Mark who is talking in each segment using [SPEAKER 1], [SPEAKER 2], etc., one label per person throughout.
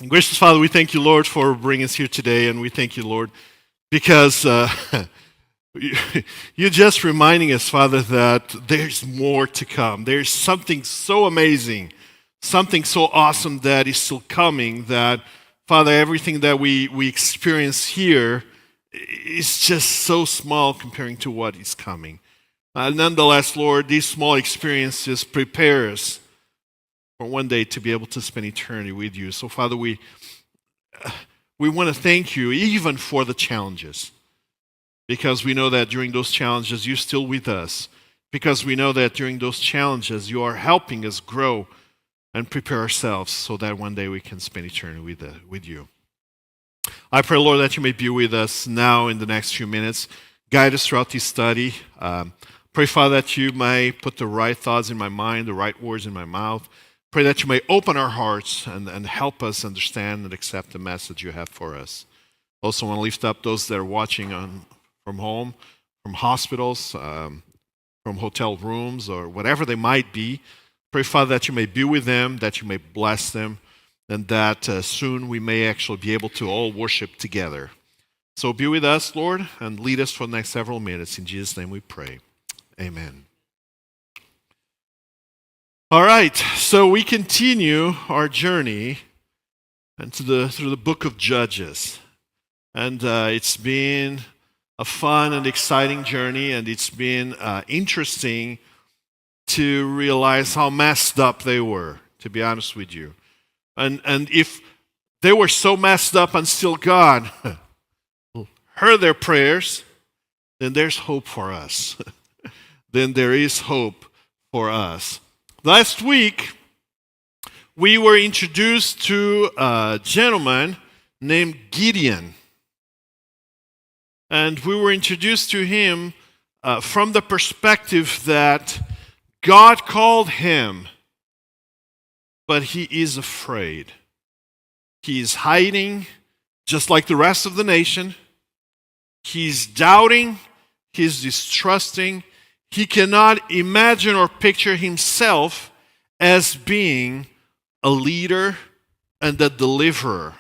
[SPEAKER 1] Gracious Father, we thank you, Lord, for bringing us here today, and we thank you, Lord, because you're just reminding us, Father, that there's more to come. There's something so amazing, something so awesome that is still coming, that, Father, everything that we experience here is just so small comparing to what is coming. Nonetheless, Lord, these small experiences prepare us for one day to be able to spend eternity with you. So, Father, we want to thank you even for the challenges, because we know that during those challenges you're still with us, because we know that during those challenges you are helping us grow and prepare ourselves so that one day we can spend eternity with you. I pray, Lord, that you may be with us now in the next few minutes. Guide us throughout this study. Pray, Father, that you may put the right thoughts in my mind, the right words in my mouth. Pray that you may open our hearts and help us understand and accept the message you have for us. Also, I want to lift up those that are watching from home, from hospitals, from hotel rooms, or whatever they might be. Pray, Father, that you may be with them, that you may bless them, and that soon we may actually be able to all worship together. So be with us, Lord, and lead us for the next several minutes. In Jesus' name we pray. Amen. All right, so we continue our journey through the book of Judges. And it's been a fun and exciting journey, and it's been interesting to realize how messed up they were, to be honest with you. And if they were so messed up and still God heard their prayers, then there's hope for us. Then there is hope for us. Last week, we were introduced to a gentleman named Gideon. And we were introduced to him from the perspective that God called him, but he is afraid. He is hiding, just like the rest of the nation. He's doubting, he's distrusting. He cannot imagine or picture himself as being a leader and a deliverer.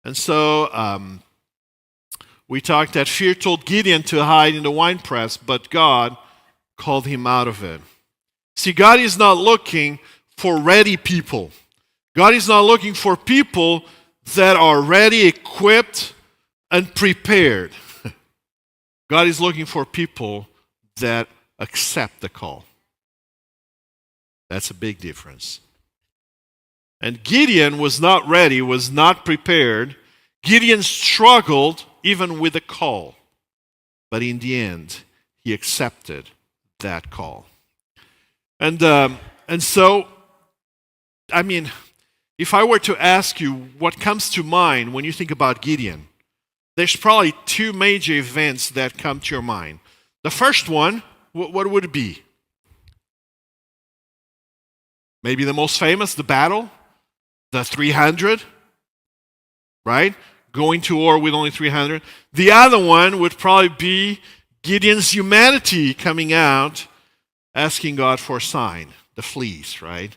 [SPEAKER 1] And so we talked that fear told Gideon to hide in the winepress, but God called him out of it. See, God is not looking for ready people. God is not looking for people that are ready, equipped, and prepared. God is looking for people that accept the call. That's a big difference. And Gideon was not ready, was not prepared. Gideon struggled even with the call. But in the end, he accepted that call. And so, if I were to ask you what comes to mind when you think about Gideon, there's probably two major events that come to your mind. The first one, what would it be? Maybe the most famous, the battle, the 300, right? Going to war with only 300. The other one would probably be Gideon's humanity coming out, asking God for a sign, the fleece, right?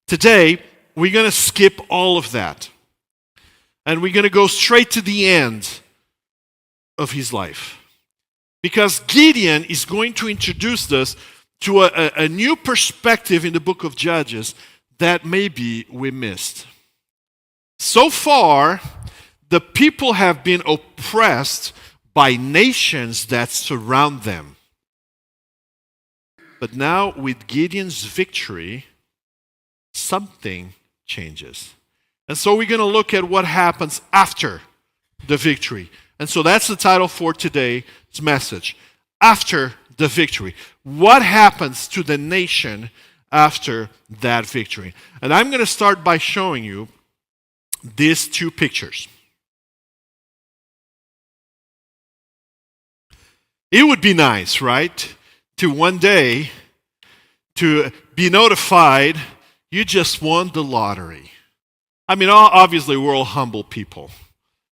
[SPEAKER 1] Today, we're going to skip all of that. And we're going to go straight to the end of his life. Because Gideon is going to introduce us to a new perspective in the book of Judges that maybe we missed. So far, the people have been oppressed by nations that surround them. But now, with Gideon's victory, something changes. And so we're going to look at what happens after the victory. And so that's the title for today's message. After the victory. What happens to the nation after that victory? And I'm going to start by showing you these two pictures. It would be nice, right? To one day, to be notified, you just won the lottery. Obviously, we're all humble people.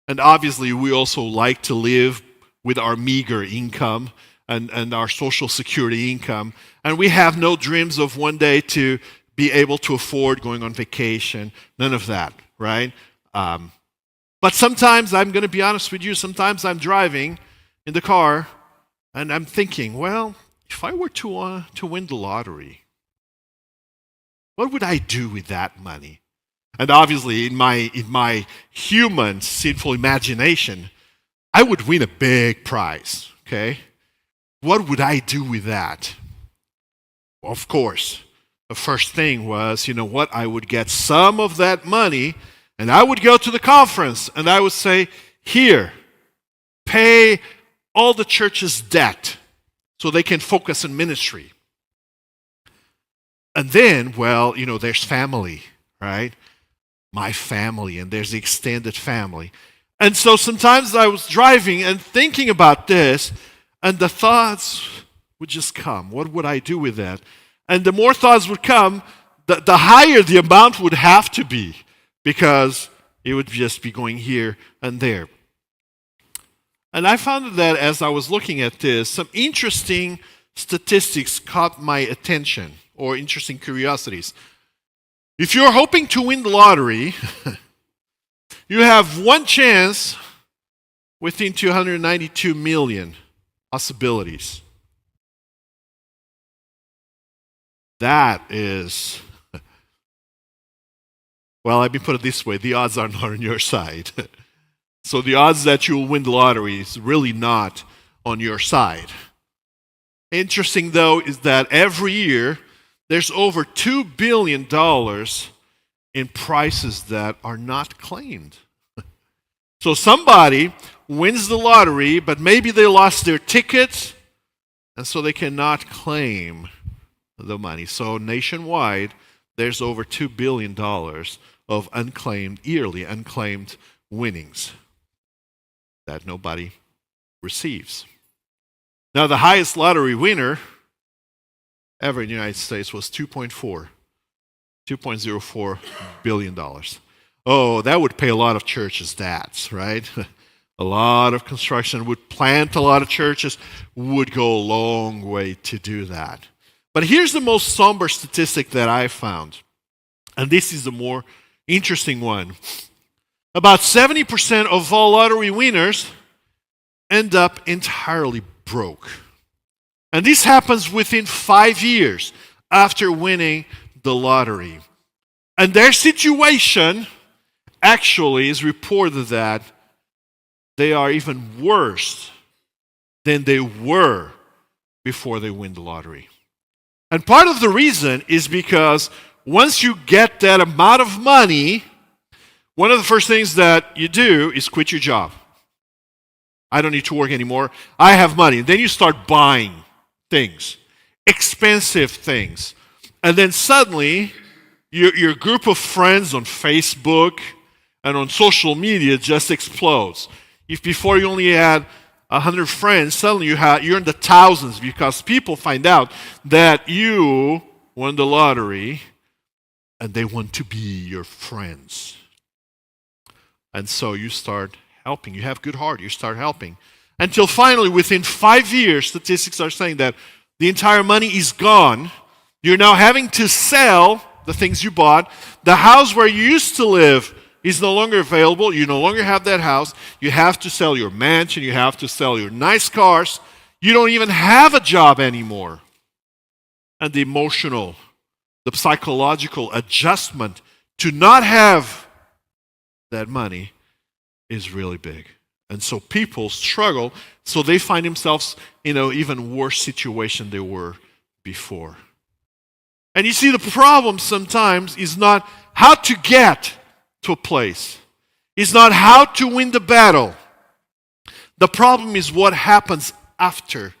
[SPEAKER 1] And obviously, we also like to live with our meager income and our social security income. And we have no dreams of one day to be able to afford going on vacation. None of that, right? But sometimes, I'm going to be honest with you, sometimes I'm driving in the car and I'm thinking, well, if I were to win the lottery, what would I do with that money? And obviously, in my human sinful imagination, I would win a big prize, okay? What would I do with that? Well, of course, the first thing was, you know what? I would get some of that money and I would go to the conference and I would say, here, pay all the church's debt so they can focus on ministry. And then, well, you know, there's family, right? My family, and there's the extended family. And so sometimes I was driving and thinking about this, and the thoughts would just come. What would I do with that? And the more thoughts would come, the higher the amount would have to be, because it would just be going here and there. And I found that as I was looking at this, some interesting statistics caught my attention, or interesting curiosities. If you're hoping to win the lottery, you have one chance within 292 million possibilities. That is, well, let me put it this way, the odds are not on your side. So the odds that you'll win the lottery is really not on your side. Interesting, though, is that every year there's over $2 billion in prizes that are not claimed. So somebody wins the lottery, but maybe they lost their ticket, and so they cannot claim the money. So nationwide, there's over $2 billion of yearly unclaimed winnings that nobody receives. Now, the highest lottery winner ever in the United States was $2.04 billion. Oh, that would pay a lot of churches' debts, right? A lot of construction would plant a lot of churches, would go a long way to do that. But here's the most somber statistic that I found, and this is the more interesting one. About 70% of all lottery winners end up entirely broke. And this happens within 5 years after winning the lottery. And their situation actually is reported that they are even worse than they were before they win the lottery. And part of the reason is because once you get that amount of money, one of the first things that you do is quit your job. I don't need to work anymore. I have money. Then you start buying things, expensive things. And then suddenly, your group of friends on Facebook and on social media just explodes. If before you only had 100 friends, suddenly you're in the thousands because people find out that you won the lottery and they want to be your friends. And so you start helping. You have good heart. You start helping. Until finally, within 5 years, statistics are saying that the entire money is gone. You're now having to sell the things you bought. The house where you used to live is no longer available. You no longer have that house. You have to sell your mansion. You have to sell your nice cars. You don't even have a job anymore. And the emotional, the psychological adjustment to not have that money is really big. And so people struggle, so they find themselves in an even worse situation they were before. And you see, the problem sometimes is not how to get to a place. It's not how to win the battle. The problem is what happens after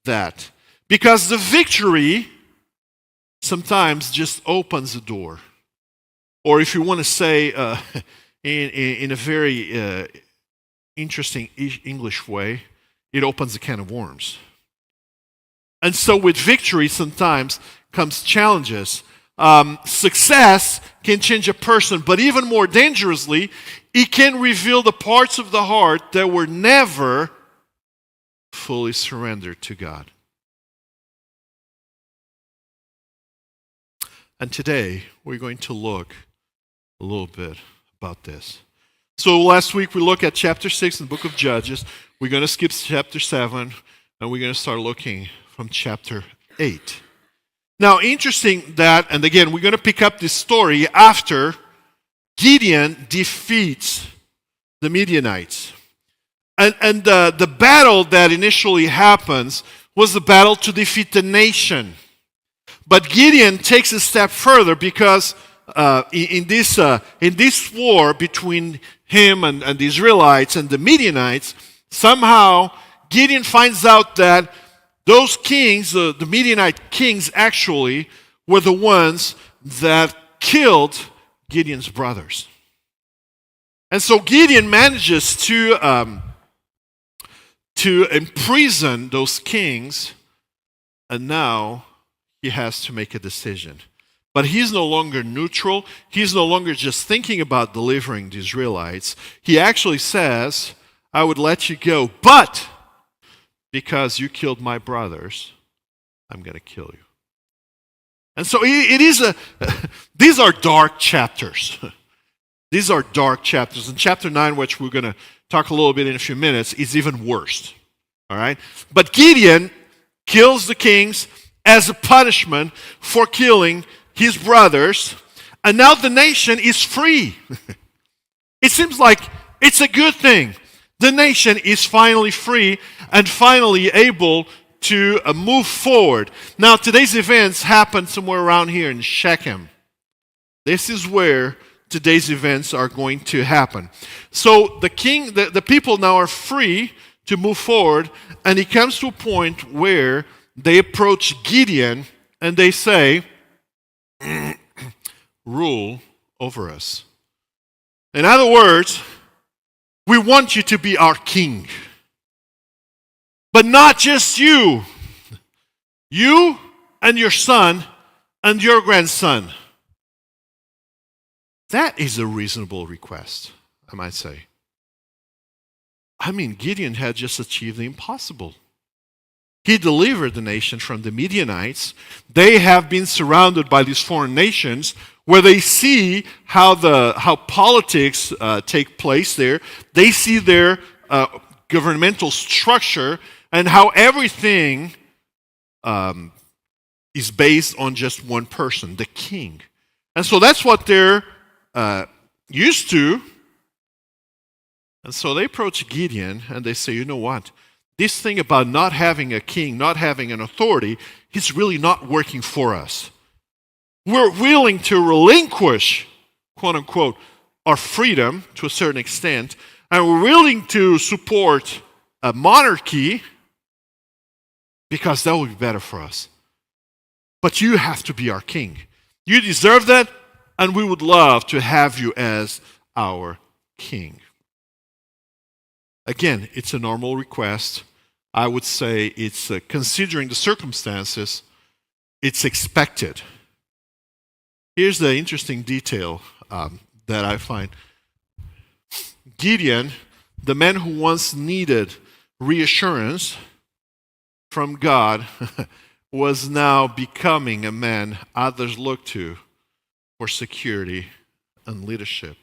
[SPEAKER 1] that. Because the victory sometimes just opens the door. Or if you want to say in a very interesting English way, it opens a can of worms. And so with victory sometimes comes challenges. Success can change a person, but even more dangerously, it can reveal the parts of the heart that were never fully surrendered to God. And today, we're going to look a little bit about this. So last week, we looked at chapter 6 in the book of Judges. We're going to skip chapter 7, and we're going to start looking from chapter 8. Now, interesting that, and again, we're going to pick up this story after Gideon defeats the Midianites. And the battle that initially happens was the battle to defeat the nation. But Gideon takes a step further because in this war between him and the Israelites and the Midianites, somehow Gideon finds out that those kings, the Midianite kings actually, were the ones that killed Gideon's brothers. And so Gideon manages to imprison those kings, and now he has to make a decision. But he's no longer neutral. He's no longer just thinking about delivering the Israelites. He actually says, I would let you go, but because you killed my brothers, I'm going to kill you. And so these are dark chapters. These are dark chapters. And chapter 9, which we're going to talk a little bit in a few minutes, is even worse. All right? But Gideon kills the kings as a punishment for killing his brothers. And now the nation is free. It seems like it's a good thing. The nation is finally free and finally able to move forward. Now, today's events happen somewhere around here in Shechem. This is where today's events are going to happen. So the people now are free to move forward, and it comes to a point where they approach Gideon and they say, rule over us. In other words, we want you to be our king. But not just you. You and your son and your grandson. That is a reasonable request, I might say. I mean, Gideon had just achieved the impossible. He delivered the nation from the Midianites. They have been surrounded by these foreign nations where they see how politics take place there. They see their governmental structure and how everything is based on just one person, the king. And so that's what they're used to. And so they approach Gideon and they say, you know what? This thing about not having a king, not having an authority, is really not working for us. We're willing to relinquish, quote unquote, our freedom to a certain extent, and we're willing to support a monarchy because that would be better for us. But you have to be our king. You deserve that, and we would love to have you as our king. Again, it's a normal request. I would say it's, considering the circumstances, it's expected. Here's the interesting detail that I find. Gideon, the man who once needed reassurance from God, was now becoming a man others look to for security and leadership.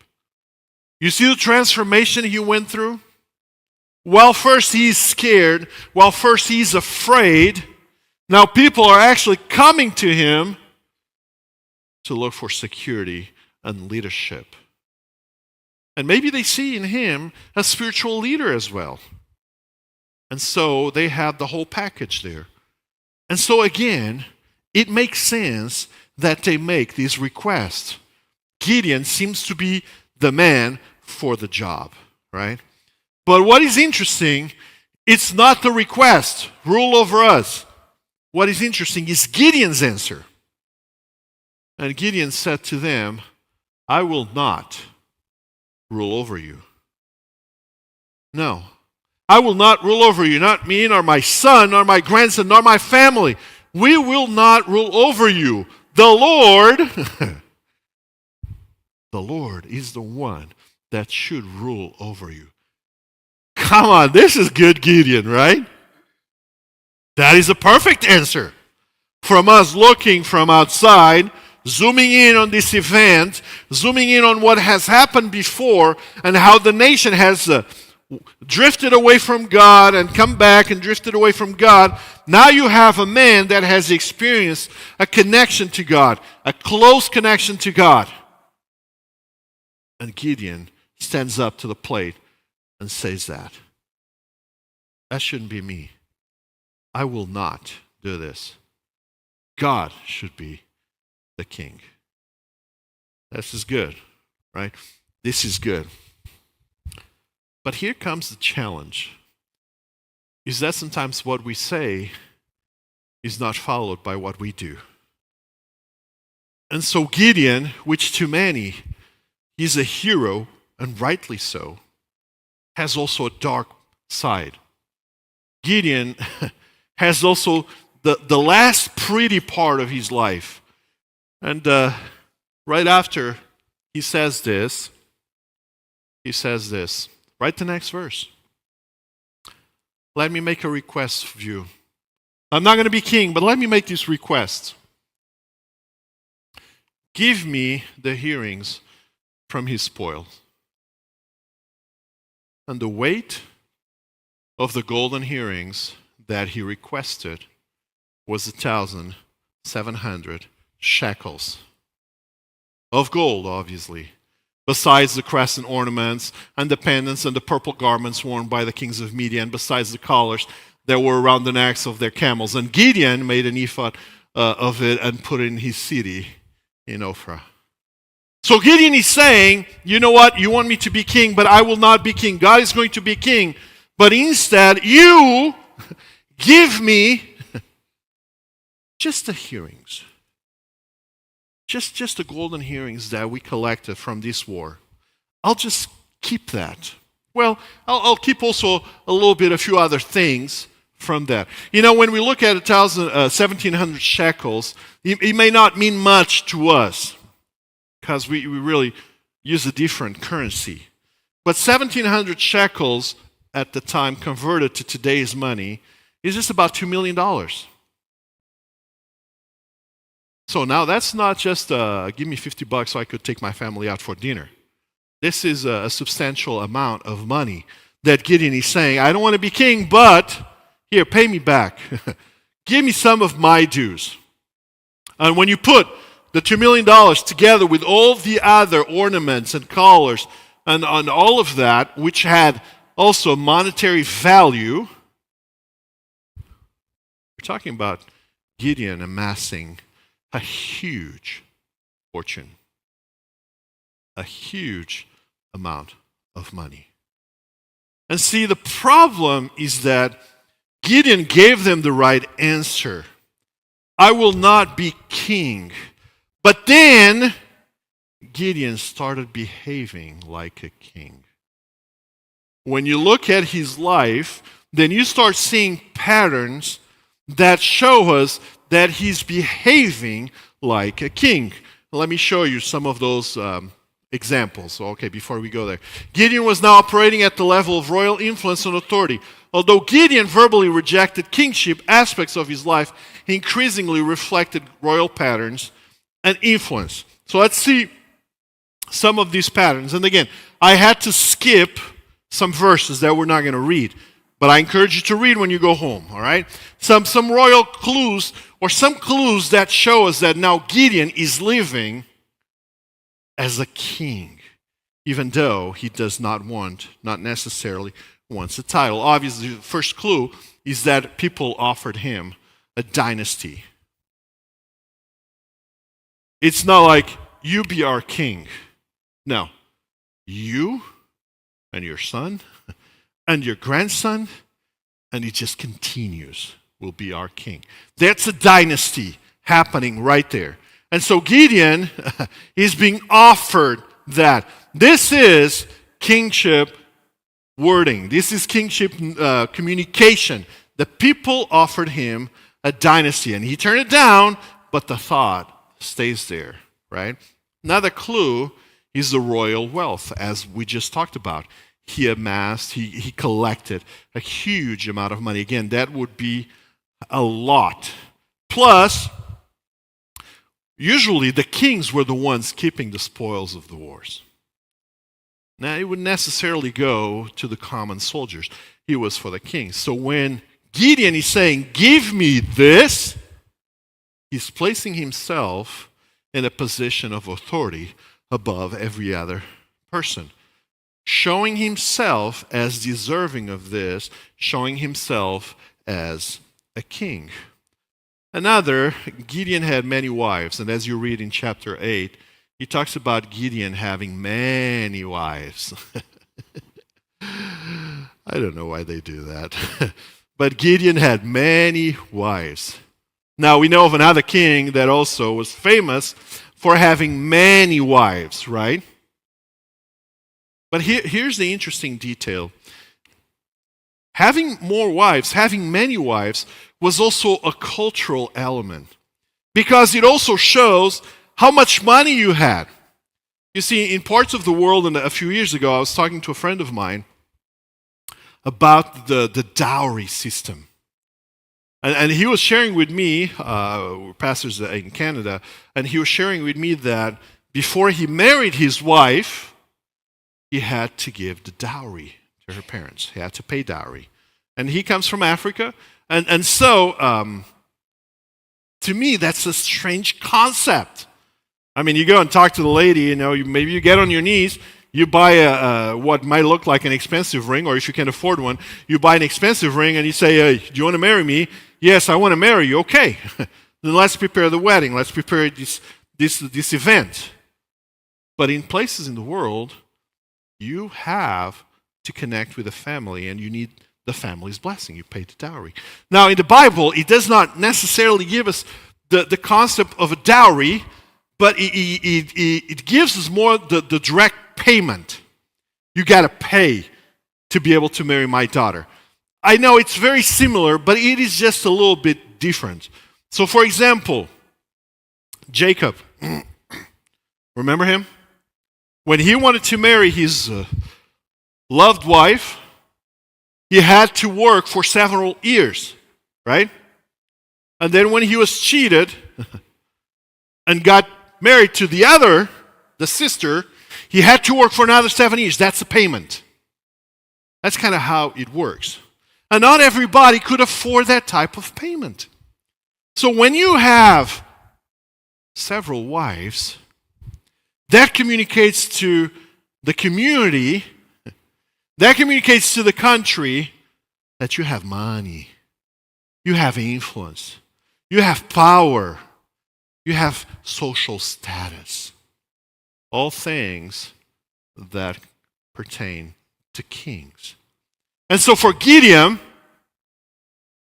[SPEAKER 1] You see the transformation he went through? While first he's scared, while first he's afraid, now people are actually coming to him to look for security and leadership. And maybe they see in him a spiritual leader as well. And so they have the whole package there. And so again, it makes sense that they make these requests. Gideon seems to be the man for the job, right? But what is interesting, it's not the request, rule over us. What is interesting is Gideon's answer. And Gideon said to them, I will not rule over you. No, I will not rule over you, not me, nor my son, nor my grandson, nor my family. We will not rule over you. The Lord, the Lord is the one that should rule over you. Come on, this is good Gideon, right? That is a perfect answer. From us looking from outside, zooming in on this event, zooming in on what has happened before and how the nation has drifted away from God and come back and drifted away from God. Now you have a man that has experienced a connection to God, a close connection to God. And Gideon stands up to the plate and says that. That shouldn't be me. I will not do this. God should be the king. This is good, right? This is good. But here comes the challenge. Is that sometimes what we say is not followed by what we do. And so Gideon, which to many is a hero, and rightly so, has also a dark side. Gideon has also the last pretty part of his life. And right after he says this, write the next verse. Let me make a request of you. I'm not going to be king, but let me make this request. Give me the hearings from his spoils, and the weight of the golden hearings that he requested was 1,700 shekels of gold, obviously, besides the crescent ornaments and the pendants and the purple garments worn by the kings of Midian, besides the collars that were around the necks of their camels. And Gideon made an ephod of it and put it in his city in Ophrah. So Gideon is saying, you know what, you want me to be king, but I will not be king. God is going to be king, but instead you give me just the hearings. Just the golden hearings that we collected from this war. I'll just keep that. Well, I'll keep also a few other things from that. You know, when we look at 1,700 shekels, it may not mean much to us because we really use a different currency. But 1,700 shekels at the time converted to today's money is just about $2 million. So now that's not just give me $50 so I could take my family out for dinner. This is a substantial amount of money that Gideon is saying, I don't want to be king, but here, pay me back. Give me some of my dues. And when you put the $2 million together with all the other ornaments and collars and all of that, which had also monetary value, we're talking about Gideon amassing a huge fortune, a huge amount of money. And see, the problem is that Gideon gave them the right answer. I will not be king. But then Gideon started behaving like a king. When you look at his life, then you start seeing patterns that show us that he's behaving like a king. Let me show you some of those examples. Okay, before we go there. Gideon was now operating at the level of royal influence and authority. Although Gideon verbally rejected kingship, aspects of his life increasingly reflected royal patterns and influence. So let's see some of these patterns. And again, I had to skip some verses that we're not going to read. But I encourage you to read when you go home, all right? Some royal clues or some clues that show us that now Gideon is living as a king, even though he does not necessarily wants a title. Obviously, the first clue is that people offered him a dynasty. It's not like, you be our king. No. You and your son and your grandson, and it just continues, will be our king. That's a dynasty happening right there. And so Gideon is being offered that. This is kingship wording. This is kingship communication. The people offered him a dynasty, and he turned it down, but the thought stays there, right? Another clue is the royal wealth, as we just talked about. He amassed, he collected a huge amount of money. Again, that would be a lot. Plus, Usually the kings were the ones keeping the spoils of the wars. Now, it wouldn't necessarily go to the common soldiers. It was for the kings. So when Gideon is saying, give me this, he's placing himself in a position of authority above every other person, showing himself as deserving of this, showing himself as a king. Another, Gideon had many wives, and as you read in chapter 8, he talks about Gideon having many wives. I don't know why they do that. But Gideon had many wives. Now, we know of another king that also was famous for having many wives, right? But here's the interesting detail. Having more wives, having many wives, was also a cultural element because it also shows how much money you had. You see, in parts of the world, and a few years ago, I was talking to a friend of mine about the dowry system. And he was sharing with me, we're pastors in Canada, and he was sharing with me that before he married his wife, he had to give the dowry to her parents. He had to pay dowry. And he comes from Africa. And so, to me, that's a strange concept. I mean, you go and talk to the lady, maybe you get on your knees, you buy what might look like an expensive ring, or if you can afford one, you buy an expensive ring and you say, hey, do you want to marry me? Yes, I want to marry you. Okay, then let's prepare the wedding. Let's prepare this event. But in places in the world, you have to connect with the family, and you need the family's blessing. You pay the dowry. Now, in the Bible, it does not necessarily give us the concept of a dowry, but it gives us more the direct payment. You got to pay to be able to marry my daughter. I know it's very similar, but it is just a little bit different. So, for example, Jacob, remember him? When he wanted to marry his loved wife, he had to work for several years, right? And then when he was cheated and got married to the sister, he had to work for another 7 years. That's a payment. That's kind of how it works. And not everybody could afford that type of payment. So when you have several wives, that communicates to the community, that communicates to the country that you have money, you have influence, you have power, you have social status. All things that pertain to kings. And so for Gideon,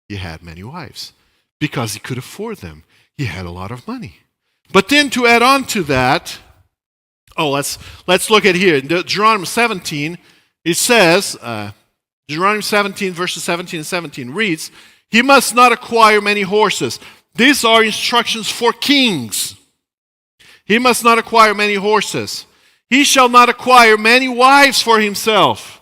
[SPEAKER 1] he had many wives because he could afford them. He had a lot of money. But then to add on to that, let's look at here. In Deuteronomy 17, it says, Deuteronomy 17, verses 17 and 17 reads, he must not acquire many horses. These are instructions for kings. He must not acquire many horses. He shall not acquire many wives for himself.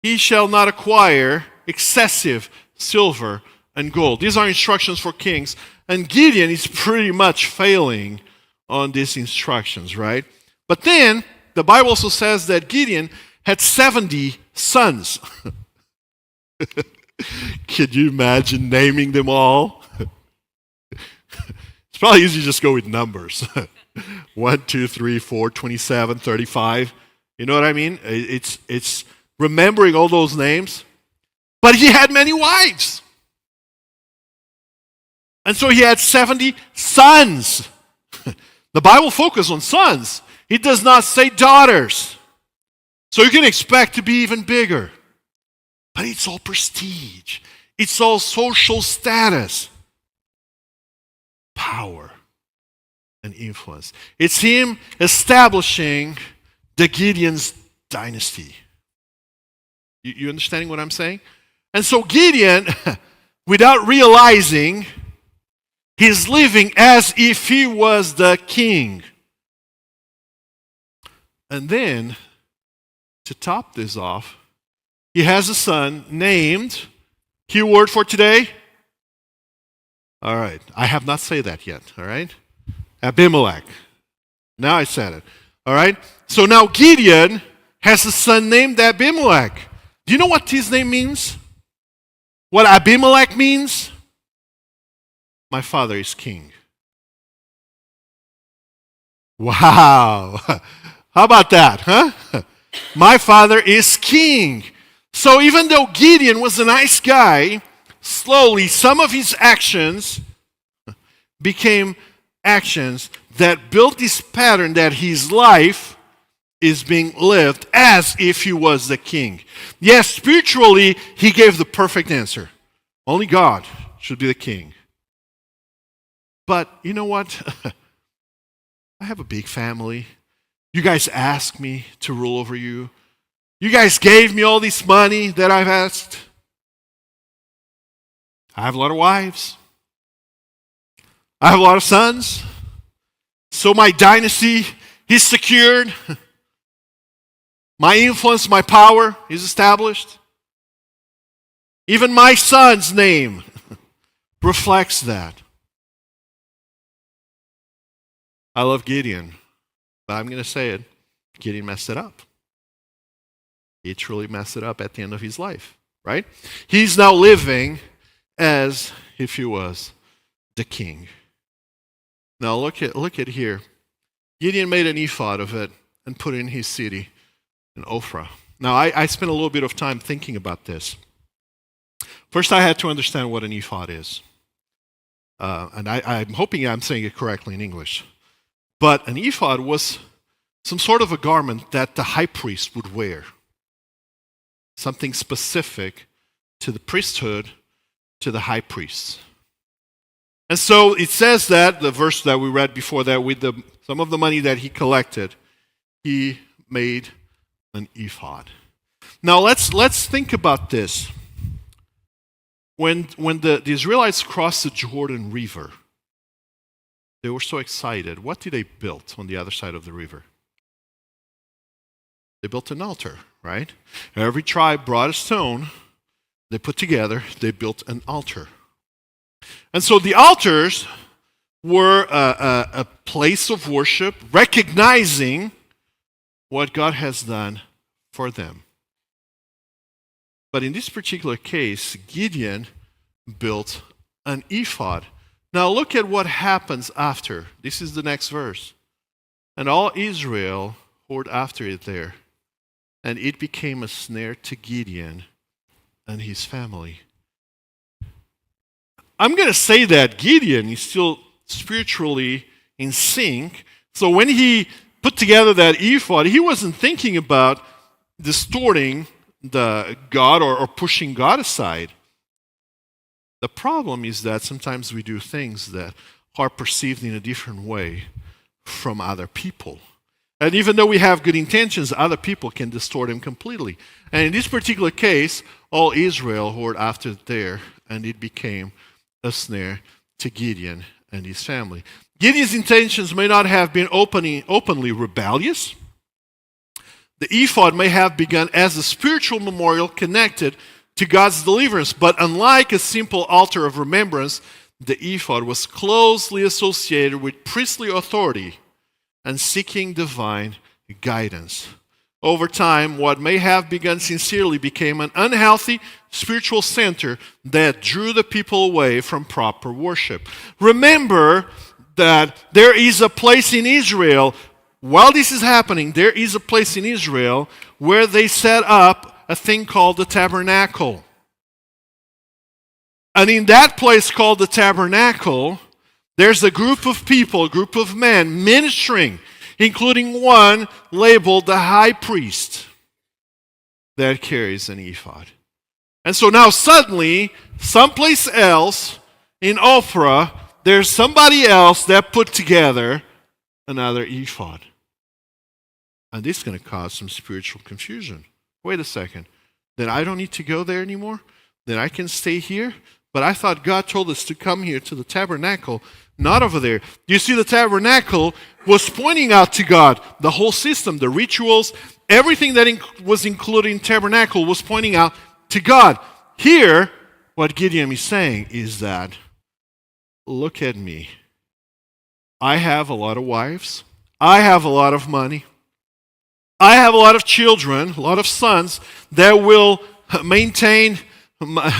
[SPEAKER 1] He shall not acquire excessive silver and gold. These are instructions for kings. And Gideon is pretty much failing on these instructions, right? But then, the Bible also says that Gideon had 70 sons. Could you imagine naming them all? It's probably easy to just go with numbers. 1, 2, 3, 4, 27, 35. You know what I mean? It's remembering all those names. But he had many wives. And so he had 70 sons. The Bible focuses on sons. It does not say daughters. So you can expect to be even bigger. But it's all prestige. It's all social status. Power and influence. It's him establishing the Gideon's dynasty. You understanding what I'm saying? And so Gideon, without realizing, he's living as if he was the king. And then, to top this off, he has a son named, keyword for today? All right, I have not said that yet, all right? Abimelech. Now I said it. All right? So now Gideon has a son named Abimelech. Do you know what his name means? What Abimelech means? My father is king. Wow. How about that, huh? My father is king. So even though Gideon was a nice guy, slowly some of his actions became actions that built this pattern that his life is being lived as if he was the king. Yes, spiritually, he gave the perfect answer. Only God should be the king. But you know what? I have a big family. You guys asked me to rule over you. You guys gave me all this money that I've asked. I have a lot of wives. I have a lot of sons. So my dynasty is secured. My influence, my power is established. Even my son's name reflects that. I love Gideon, but I'm going to say it. Gideon messed it up. He truly messed it up at the end of his life, right? He's now living as if he was the king. Now look at here. Gideon made an ephod of it and put it in his city in Ophrah. Now I spent a little bit of time thinking about this. First, I had to understand what an ephod is. And I'm hoping I'm saying it correctly in English. But an ephod was some sort of a garment that the high priest would wear. Something specific to the priesthood, to the high priests. And so it says that, the verse that we read before that, with some of the money that he collected, he made an ephod. Now let's think about this. When the Israelites crossed the Jordan River, they were so excited. What did they build on the other side of the river? They built an altar, right? Every tribe brought a stone. They put together, they built an altar. And so the altars were a place of worship, recognizing what God has done for them. But in this particular case, Gideon built an ephod. Now look at what happens after. This is the next verse. And all Israel poured after it there, and it became a snare to Gideon and his family. I'm going to say that Gideon is still spiritually in sync. So when he put together that ephod, he wasn't thinking about distorting the God or pushing God aside. The problem is that sometimes we do things that are perceived in a different way from other people. And even though we have good intentions, other people can distort them completely. And in this particular case, all Israel poured after it there, and it became a snare to Gideon and his family. Gideon's intentions may not have been openly rebellious. The ephod may have begun as a spiritual memorial connected to God's deliverance, but unlike a simple altar of remembrance, the ephod was closely associated with priestly authority and seeking divine guidance. Over time, what may have begun sincerely became an unhealthy spiritual center that drew the people away from proper worship. Remember that there is a place in Israel, while this is happening, there is a place in Israel where they set up a thing called the tabernacle. And in that place called the tabernacle, there's a group of people, a group of men ministering, including one labeled the high priest that carries an ephod. And so now suddenly, someplace else in Ophrah, there's somebody else that put together another ephod. And this is going to cause some spiritual confusion. Wait a second. Then I don't need to go there anymore? Then I can stay here? But I thought God told us to come here to the tabernacle, not over there. You see, the tabernacle was pointing out to God. The whole system, the rituals, everything that was included in tabernacle was pointing out to God. Here, what Gideon is saying is that, look at me. I have a lot of wives. I have a lot of money. I have a lot of children, a lot of sons that will maintain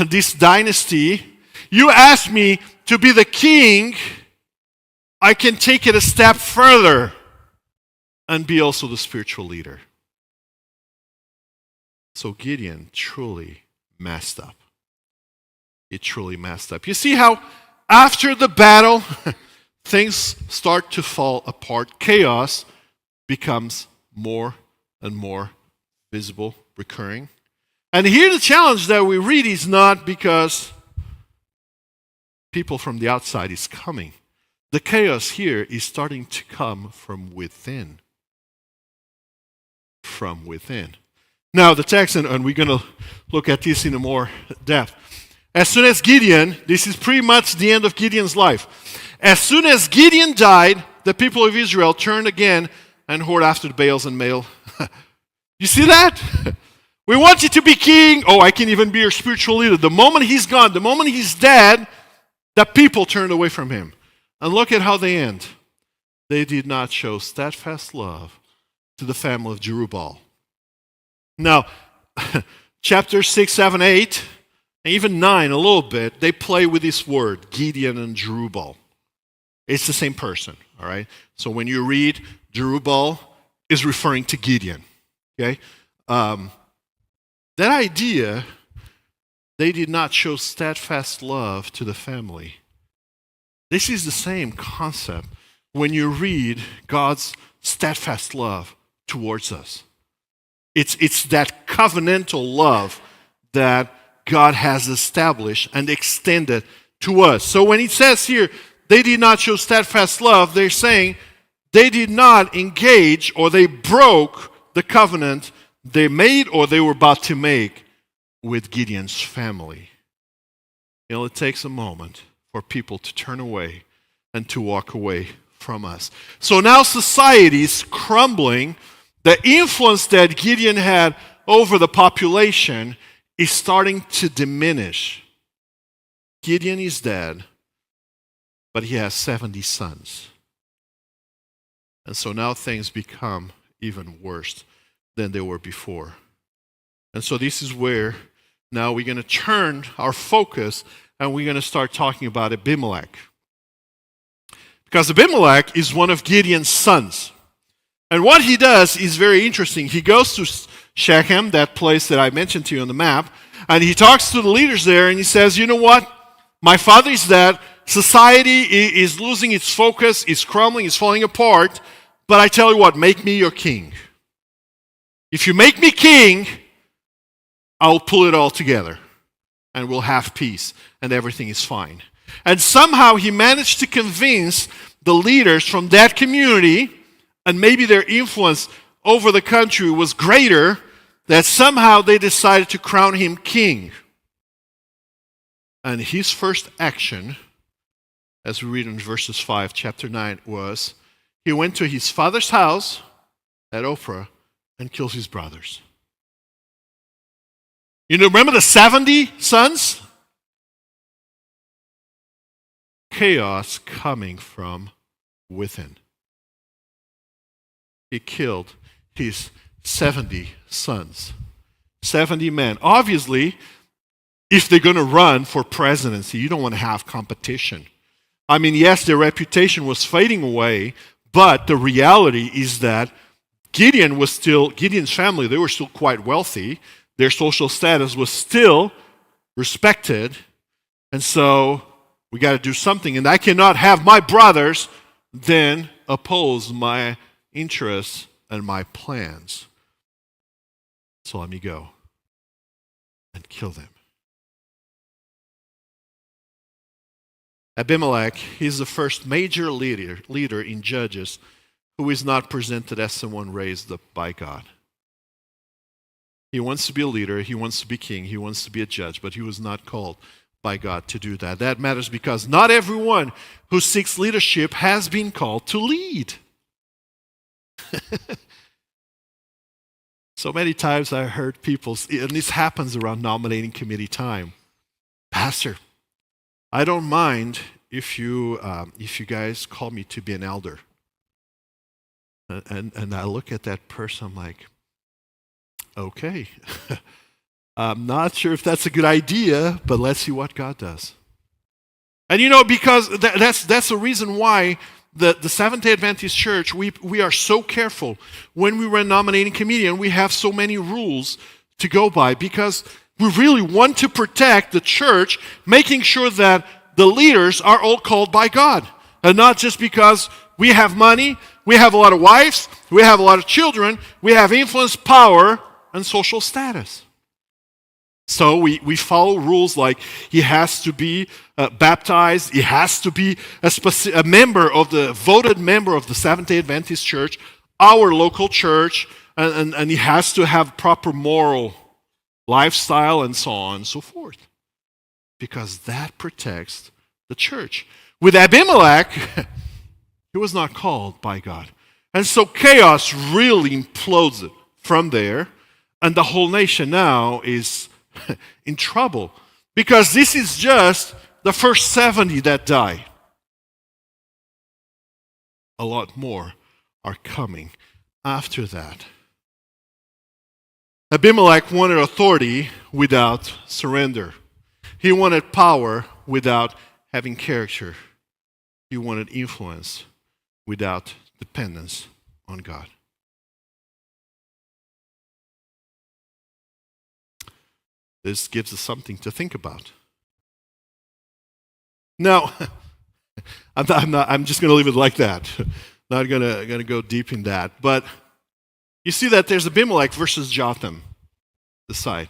[SPEAKER 1] this dynasty. You ask me to be the king, I can take it a step further and be also the spiritual leader. So Gideon truly messed up. He truly messed up. You see how after the battle, things start to fall apart. Chaos becomes more and more visible, recurring. And here the challenge that we read is not because people from the outside is coming. The chaos here is starting to come from within. From within. Now the text, and we're going to look at this in more depth. As soon as Gideon, this is pretty much the end of Gideon's life. As soon as Gideon died, the people of Israel turned again and whored after the Baals and Baal. You see that? We want you to be king. Oh, I can even be your spiritual leader. The moment he's gone, the moment he's dead, the people turned away from him. And look at how they end. They did not show steadfast love to the family of Jerubbaal. Now, chapter 6, 7, 8, and even 9 a little bit, they play with this word, Gideon and Jerubbaal. It's the same person, all right? So when you read, Jerubbaal is referring to Gideon, okay? That idea, they did not show steadfast love to the family. This is the same concept when you read God's steadfast love towards us. It's that covenantal love that God has established and extended to us. So when it says here, they did not show steadfast love, they're saying they did not engage or they broke the covenant they made or they were about to make with Gideon's family. You know, it takes a moment for people to turn away and to walk away from us. So now society is crumbling. The influence that Gideon had over the population is starting to diminish. Gideon is dead, but he has 70 sons. And so now things become even worse than they were before. And so this is where now we're going to turn our focus and we're going to start talking about Abimelech. Because Abimelech is one of Gideon's sons. And what he does is very interesting. He goes to Shechem, that place that I mentioned to you on the map, and he talks to the leaders there and he says, you know what? My father is dead. Society is losing its focus, it's crumbling, it's falling apart. But I tell you what, make me your king. If you make me king, I'll pull it all together and we'll have peace and everything is fine. And somehow he managed to convince the leaders from that community, and maybe their influence over the country was greater, that somehow they decided to crown him king. And his first action, as we read in verses 5, chapter 9, was he went to his father's house at Ophrah and killed his brothers. You know, remember the 70 sons? Chaos coming from within. He killed his 70 sons. 70 men. Obviously, if they're going to run for presidency, you don't want to have competition. I mean, yes, their reputation was fading away, but the reality is that Gideon's family, they were still quite wealthy. Their social status was still respected. And so we got to do something. And I cannot have my brothers then oppose my interests and my plans. So let me go and kill them. Abimelech, he's the first major leader in Judges who is not presented as someone raised up by God. He wants to be a leader, he wants to be king, he wants to be a judge, but he was not called by God to do that. That matters because not everyone who seeks leadership has been called to lead. So many times I heard people, and this happens around nominating committee time. Pastor, I don't mind if you guys call me to be an elder, and I look at that person, I'm like, okay, I'm not sure if that's a good idea, but let's see what God does. And because that's the reason why the Seventh-day Adventist Church, we are so careful when we were nominating committee, we have so many rules to go by, because we really want to protect the church, making sure that the leaders are all called by God, and not just because we have money, we have a lot of wives, we have a lot of children, we have influence, power, and social status. So we follow rules like he has to be baptized, he has to be a member of the voted member of the Seventh-day Adventist Church, our local church, and he has to have proper moral lifestyle, and so on and so forth, because that protects the church. With Abimelech, he was not called by God. And so chaos really implodes from there, and the whole nation now is in trouble, because this is just the first 70 that died. A lot more are coming after that. Abimelech wanted authority without surrender. He wanted power without having character. He wanted influence without dependence on God. This gives us something to think about. Now, I'm just going to leave it like that. Not going to go deep in that. But you see that there's Abimelech versus Jotham, the side.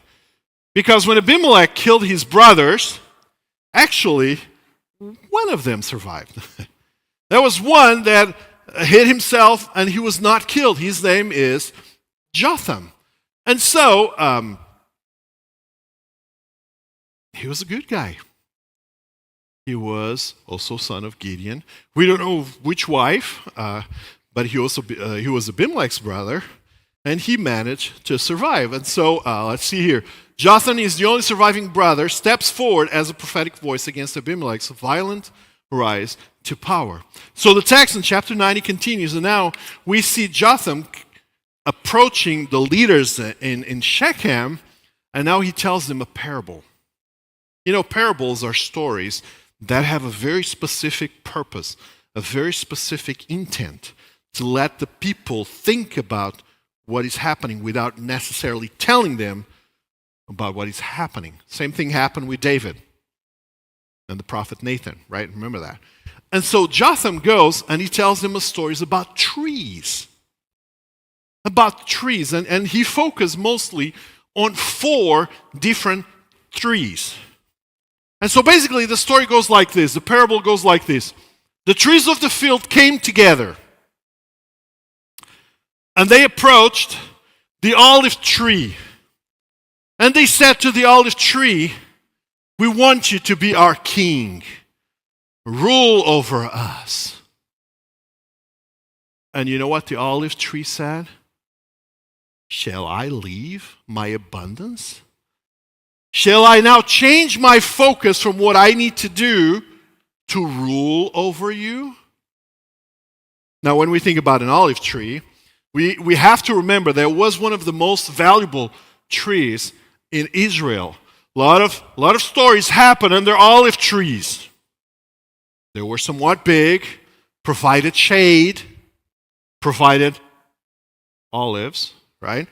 [SPEAKER 1] Because when Abimelech killed his brothers, actually, one of them survived. There was one that hid himself and he was not killed. His name is Jotham. And so, he was a good guy. He was also son of Gideon. We don't know which wife, but he was Abimelech's brother, and he managed to survive. And so, let's see here. Jotham is the only surviving brother, steps forward as a prophetic voice against Abimelech's violent rise to power. So the text in chapter 90 continues, and now we see Jotham approaching the leaders in Shechem, and now he tells them a parable. Parables are stories that have a very specific purpose, a very specific intent to let the people think about what is happening without necessarily telling them about what is happening. Same thing happened with David and the prophet Nathan, right? Remember that. And so Jotham goes and he tells them stories about trees. And he focused mostly on 4 different trees. And so basically the story goes like this. The parable goes like this. The trees of the field came together, and they approached the olive tree. And they said to the olive tree, "We want you to be our king. Rule over us." And you know what the olive tree said? "Shall I leave my abundance? Shall I now change my focus from what I need to do to rule over you?" Now, when we think about an olive tree, we have to remember that it was one of the most valuable trees in Israel. A lot of stories happen under olive trees. They were somewhat big, provided shade, provided olives, right?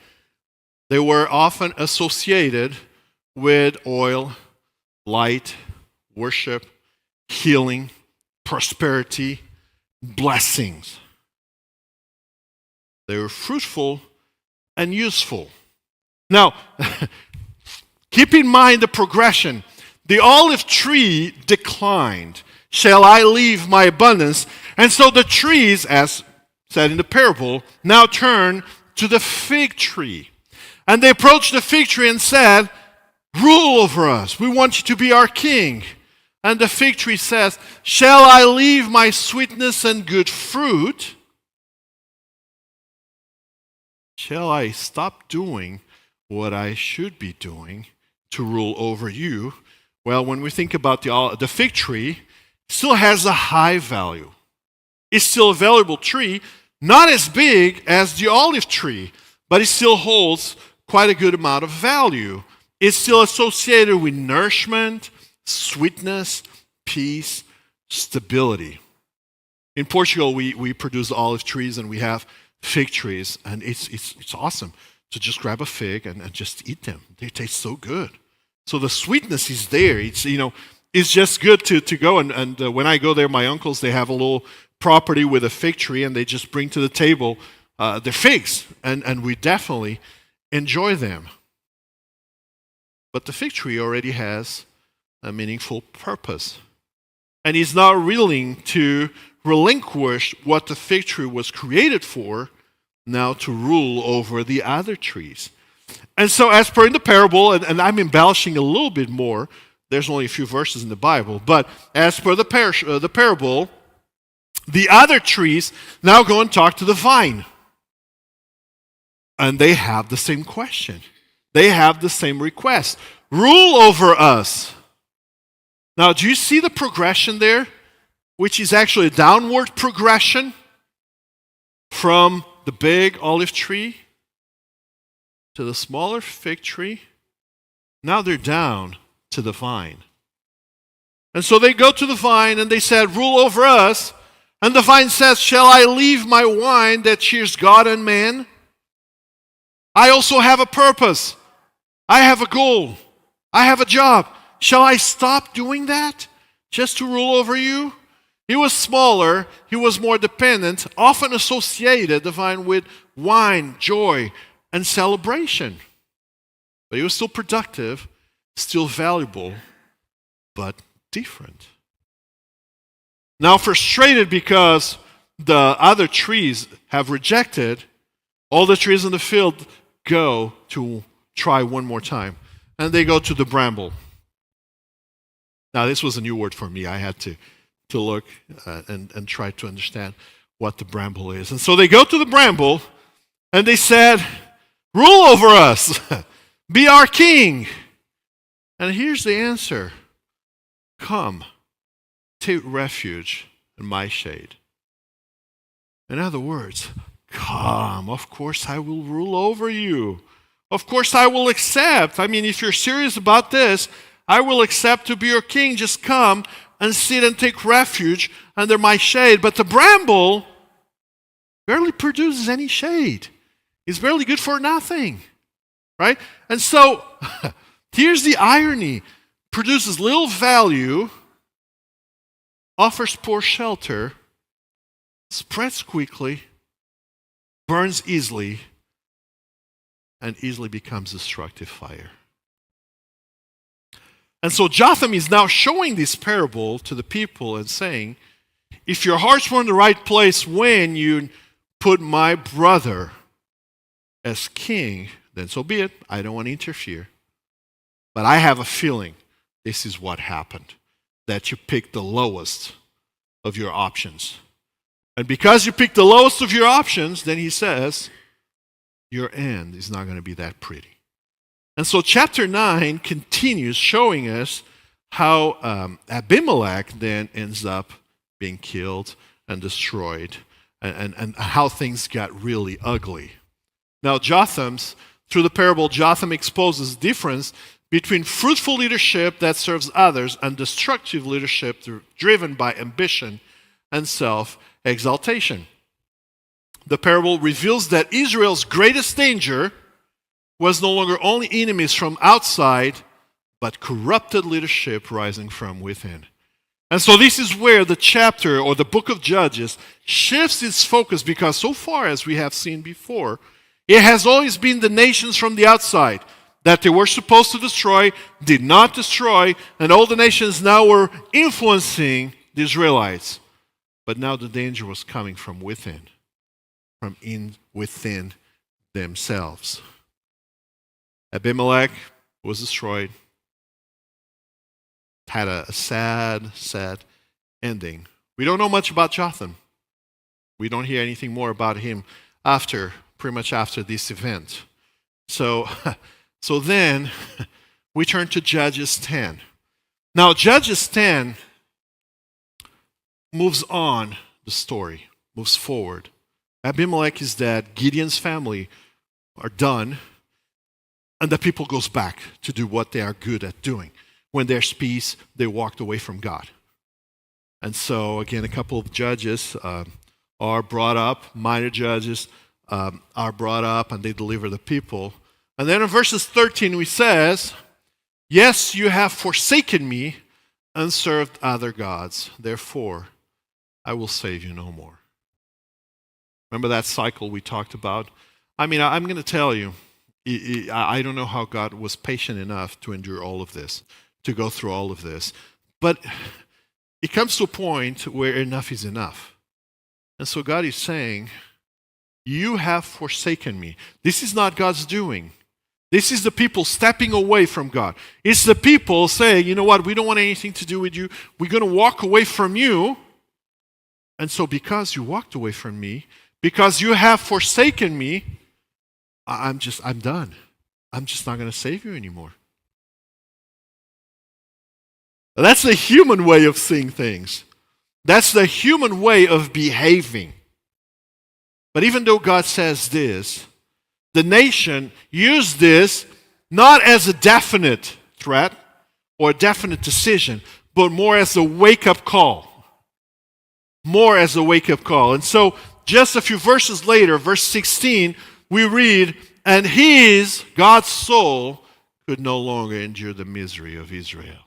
[SPEAKER 1] They were often associated with oil, light, worship, healing, prosperity, blessings. They were fruitful and useful. Now, keep in mind the progression. The olive tree declined. "Shall I leave my abundance?" And so the trees, as said in the parable, now turn to the fig tree. And they approached the fig tree and said, "Rule over us. We want you to be our king." And the fig tree says, "Shall I leave my sweetness and good fruit? Shall I stop doing what I should be doing to rule over you?" Well, when we think about the fig tree, still has a high value. It's still a valuable tree, not as big as the olive tree, but it still holds quite a good amount of value. It's still associated with nourishment, sweetness, peace, stability. In Portugal, we produce olive trees and we have fig trees, and it's awesome to just grab a fig and just eat them. They taste so good. So the sweetness is there. It's just good to go. And when I go there, my uncles, they have a little property with a fig tree, and they just bring to the table their figs, and we definitely enjoy them. But the fig tree already has a meaningful purpose. And he's not willing to relinquish what the fig tree was created for, now to rule over the other trees. And so, as per in the parable, and I'm embellishing a little bit more, there's only a few verses in the Bible, but as per the parable, the other trees now go and talk to the vine. And they have the same question. They have the same request. Rule over us. Now, do you see the progression there? Which is actually a downward progression from the big olive tree to the smaller fig tree. Now they're down to the vine. And so they go to the vine and they said, rule over us. And the vine says, shall I leave my wine that cheers God and man? I also have a purpose. I have a goal. I have a job. Shall I stop doing that just to rule over you? He was smaller. He was more dependent, often associated, the vine, with wine, joy, and celebration. But he was still productive, still valuable, but different. Now frustrated because the other trees have rejected, all the trees in the field go to try one more time. And they go to the bramble. Now this was a new word for me. I had to look and try to understand what the bramble is. And so they go to the bramble and they said, rule over us. Be our king. And here's the answer. Come, take refuge in my shade. In other words, come. Of course I will rule over you. Of course I will accept. I mean, if you're serious about this, I will accept to be your king. Just come and sit and take refuge under my shade. But the bramble barely produces any shade. It's barely good for nothing. Right? And so, here's the irony. Produces little value, offers poor shelter, spreads quickly, burns easily, and easily becomes destructive fire. And so Jotham is now showing this parable to the people and saying, if your hearts were in the right place when you put my brother as king, then so be it. I don't want to interfere. But I have a feeling this is what happened, that you picked the lowest of your options. And because you picked the lowest of your options, then he says, your end is not going to be that pretty. And so chapter 9 continues showing us how Abimelech then ends up being killed and destroyed, and how things got really ugly. Now through the parable, Jotham exposes the difference between fruitful leadership that serves others and destructive leadership driven by ambition and self-exaltation. The parable reveals that Israel's greatest danger was no longer only enemies from outside, but corrupted leadership rising from within. And so this is where the chapter or the book of Judges shifts its focus, because so far as we have seen before, it has always been the nations from the outside that they were supposed to destroy, did not destroy, and all the nations now were influencing the Israelites. But now the danger was coming from within, within themselves. Abimelech was destroyed, had a sad, sad ending. We don't know much about Jotham. We don't hear anything more about him pretty much after this event. So then we turn to Judges 10. Now, Judges 10 moves on the story, moves forward. Abimelech is dead. Gideon's family are done. And the people goes back to do what they are good at doing. When there's peace, they walked away from God. And so, again, a couple of judges are brought up, minor judges are brought up, and they deliver the people. And then in verses 13, we says, yes, you have forsaken me and served other gods. Therefore, I will save you no more. Remember that cycle we talked about? I mean, I'm going to tell you, I don't know how God was patient enough to endure all of this, to go through all of this. But it comes to a point where enough is enough. And so God is saying, you have forsaken me. This is not God's doing. This is the people stepping away from God. It's the people saying, you know what, we don't want anything to do with you. We're going to walk away from you. And so because you walked away from me, because you have forsaken me, I'm done. I'm just not going to save you anymore. That's the human way of seeing things. That's the human way of behaving. But even though God says this, the nation used this not as a definite threat or a definite decision, but more as a wake-up call. More as a wake-up call. And so, just a few verses later, verse 16, we read, and God's soul, could no longer endure the misery of Israel.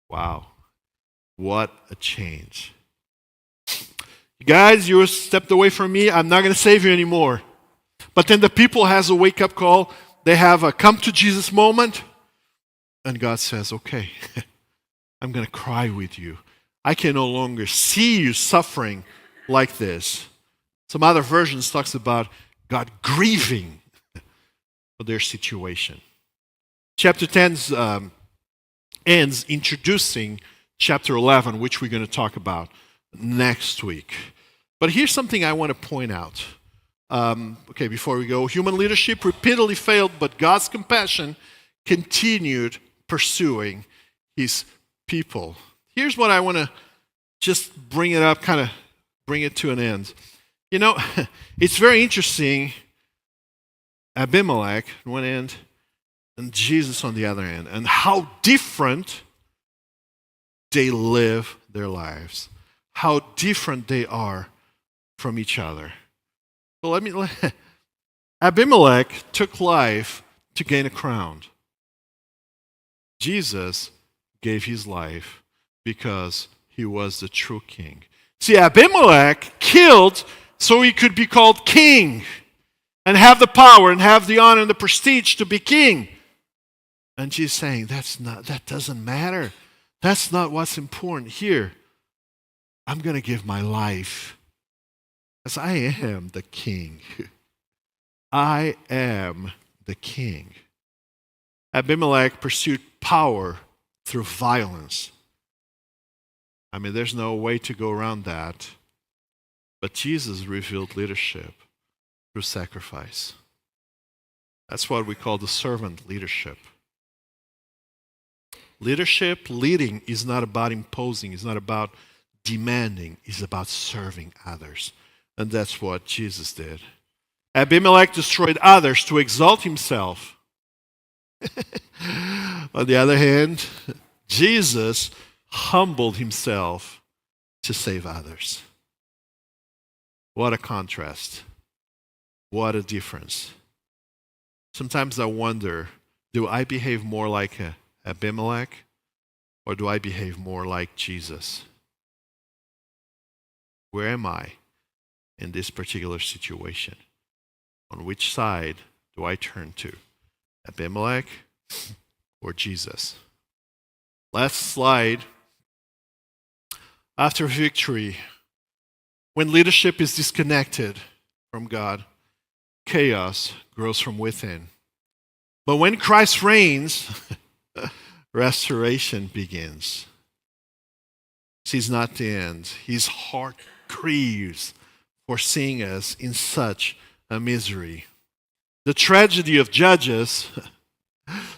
[SPEAKER 1] Wow. What a change. Guys, you stepped away from me. I'm not going to save you anymore. But then the people has a wake-up call. They have a come to Jesus moment. And God says, okay, I'm going to cry with you. I can no longer see you suffering like this. Some other versions talks about God grieving for their situation. Chapter 10 ends introducing chapter 11, which we're going to talk about next week. But here's something I want to point out. Before we go, human leadership repeatedly failed, but God's compassion continued pursuing his people. Here's what I want to just bring it up, kind of bring it to an end. You know, it's very interesting. Abimelech on one end and Jesus on the other end, and how different they live their lives, how different they are from each other. So Abimelech took life to gain a crown. Jesus gave his life because he was the true king. See, Abimelech killed so he could be called king and have the power and have the honor and the prestige to be king. And she's saying, that doesn't matter. That's not what's important here. I'm going to give my life because I am the king. I am the king. Abimelech pursued power through violence. I mean, there's no way to go around that. But Jesus revealed leadership through sacrifice. That's what we call the servant leadership. Leading is not about imposing, it's not about demanding, it's about serving others. And that's what Jesus did. Abimelech destroyed others to exalt himself. On the other hand, Jesus humbled himself to save others. What a contrast. What a difference. Sometimes I wonder, do I behave more like Abimelech, or do I behave more like Jesus? Where am I in this particular situation? On which side do I turn to? Abimelech or Jesus? Last slide. After victory, when leadership is disconnected from God, chaos grows from within. But when Christ reigns, restoration begins. He's not the end. His heart grieves for seeing us in such a misery. The tragedy of Judges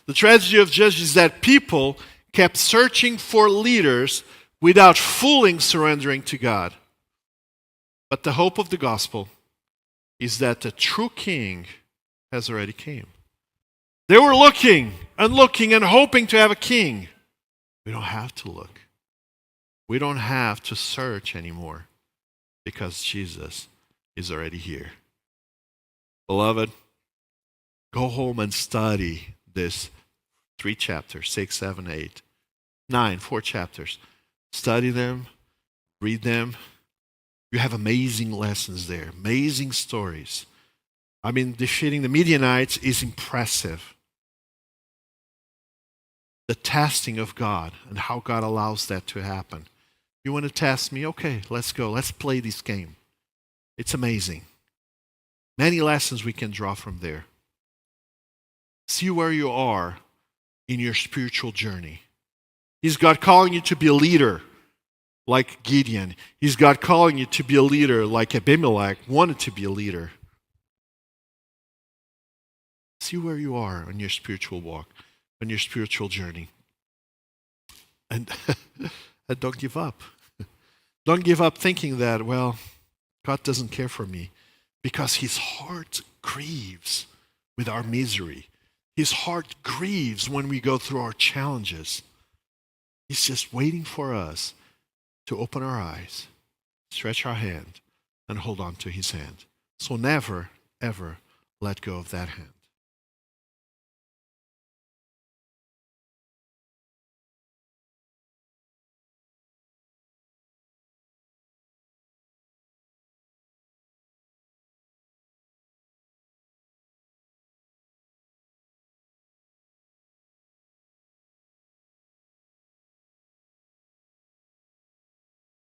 [SPEAKER 1] is that people kept searching for leaders without fully surrendering to God. But the hope of the gospel is that the true king has already came. They were looking and looking and hoping to have a king. We don't have to look. We don't have to search anymore because Jesus is already here. Beloved, go home and study this 3 chapters, 6, 7, 8, 9, 4 chapters. Study them, read them. You have amazing lessons there, amazing stories. I mean, defeating the Midianites is impressive. The testing of God and how God allows that to happen. You want to test me? Okay, let's go. Let's play this game. It's amazing. Many lessons we can draw from there. See where you are in your spiritual journey. Is God calling you to be a leader like Gideon? Is God calling you to be a leader like Abimelech wanted to be a leader? See where you are on your spiritual walk, on your spiritual journey. And don't give up. Don't give up thinking that, well, God doesn't care for me, because his heart grieves with our misery. His heart grieves when we go through our challenges. He's just waiting for us to open our eyes, stretch our hand, and hold on to his hand. So never, ever let go of that hand.